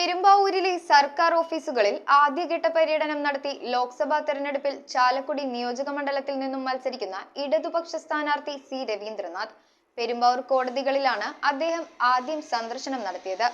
പെരുമ്പാവൂരിലെ സർക്കാർ ഓഫീസുകളിൽ ആദ്യഘട്ട പര്യടനം നടത്തി ലോക്സഭാ തെരഞ്ഞെടുപ്പിൽ ചാലക്കുടി നിയോജകമണ്ഡലത്തിൽ നിന്നും മത്സരിക്കുന്ന ഇടതുപക്ഷ സ്ഥാനാർത്ഥി സി രവീന്ദ്രനാഥ് പെരുമ്പാവൂർ കോടതികളിലാണ് അദ്ദേഹം ആദ്യം സന്ദർശനം നടത്തിയത്.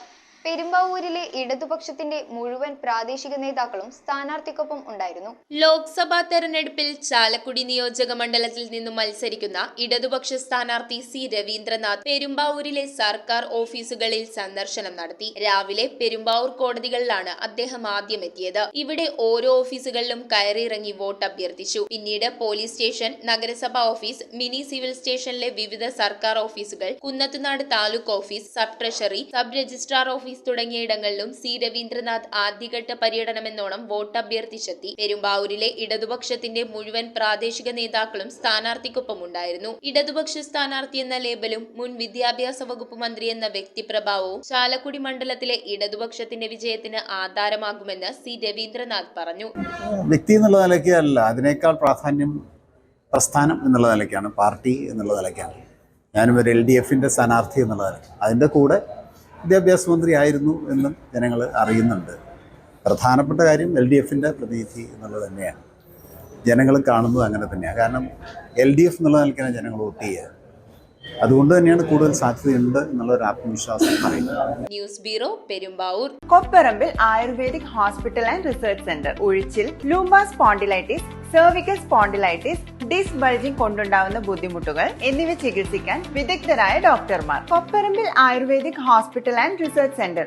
പെരുമ്പാവൂരിലെ ഇടതുപക്ഷത്തിന്റെ മുഴുവൻ പ്രാദേശിക നേതാക്കളും സ്ഥാനാർത്ഥിക്കൊപ്പം ഉണ്ടായിരുന്നു. ലോക്സഭാ തെരഞ്ഞെടുപ്പിൽ ചാലക്കുടി നിയോജക മണ്ഡലത്തിൽ നിന്നും മത്സരിക്കുന്ന ഇടതുപക്ഷ സ്ഥാനാർത്ഥി സി രവീന്ദ്രനാഥ് പെരുമ്പാവൂരിലെ സർക്കാർ ഓഫീസുകളിൽ സന്ദർശനം നടത്തി. രാവിലെ പെരുമ്പാവൂർ കോടതികളിലാണ് അദ്ദേഹം ആദ്യം എത്തിയത്. ഇവിടെ ഓരോ ഓഫീസുകളിലും കയറിയിറങ്ങി വോട്ട് അഭ്യർത്ഥിച്ചു. പിന്നീട് പോലീസ് സ്റ്റേഷൻ, നഗരസഭാ ഓഫീസ്, മിനി സിവിൽ സ്റ്റേഷനിലെ വിവിധ സർക്കാർ ഓഫീസുകൾ, Kunnathunad taluk office, sub treasury, sub registrar office തുടങ്ങിയ ഇടങ്ങളിലും സി രവീന്ദ്രനാഥ് ആദ്യഘട്ട പര്യടനമെന്നോണം വോട്ട് അഭ്യർത്ഥിച്ചെത്തി. പെരുമ്പാവൂരിലെ ഇടതുപക്ഷത്തിന്റെ മുഴുവൻ പ്രാദേശിക നേതാക്കളും സ്ഥാനാർത്ഥിക്കൊപ്പം ഉണ്ടായിരുന്നു. ഇടതുപക്ഷ സ്ഥാനാർത്ഥി എന്ന ലേബലും മുൻ വിദ്യാഭ്യാസ വകുപ്പ് മന്ത്രി എന്ന വ്യക്തിപ്രഭാവവും ചാലക്കുടി മണ്ഡലത്തിലെ ഇടതുപക്ഷത്തിന്റെ വിജയത്തിന് ആധാരമാകുമെന്ന് സി രവീന്ദ്രനാഥ് പറഞ്ഞു. വ്യക്തി എന്നുള്ള നിലയ്ക്ക് അല്ല, അതിനേക്കാൾ പ്രാധാന്യം പ്രസ്ഥാനം എന്നുള്ള നിലയ്ക്കാണ്, പാർട്ടി എന്നുള്ള നിലയ്ക്കാണ്. ഞാനും ഒരു LDFന്റെ സ്ഥാനാർത്ഥി എന്നുള്ള നിലയ്ക്ക്, അതിൻ്റെ കൂടെ വിദ്യാഭ്യാസ മന്ത്രി ആയിരുന്നു എന്നും ജനങ്ങൾ അറിയുന്നുണ്ട്. പ്രധാനപ്പെട്ട കാര്യം LDFന്റെ പ്രതിനിധി എന്നുള്ളത് തന്നെയാണ്. ജനങ്ങൾ കാണുന്നത് അങ്ങനെ തന്നെയാണ്. കാരണം LDF എന്നുള്ള നിലയ്ക്കാണ് ജനങ്ങൾ വോട്ട് ചെയ്യുക. അതുകൊണ്ട് തന്നെയാണ് കൂടുതൽ സാധ്യതയുണ്ട് എന്നുള്ള ഒരു ആത്മവിശ്വാസം പറയുന്നത്. News bureau, Perumbavoor. Kopparambil ayurvedic hospital and research centre. ഉഴിച്ചിൽ, lumbar spondylitis, cervical spondylitis, disc bulging കൊണ്ടുണ്ടാവുന്ന ബുദ്ധിമുട്ടുകൾ എന്നിവ ചികിത്സിക്കാൻ വിദഗ്ധരായ ഡോക്ടർമാർ. Kopparambil ayurvedic hospital and research centre.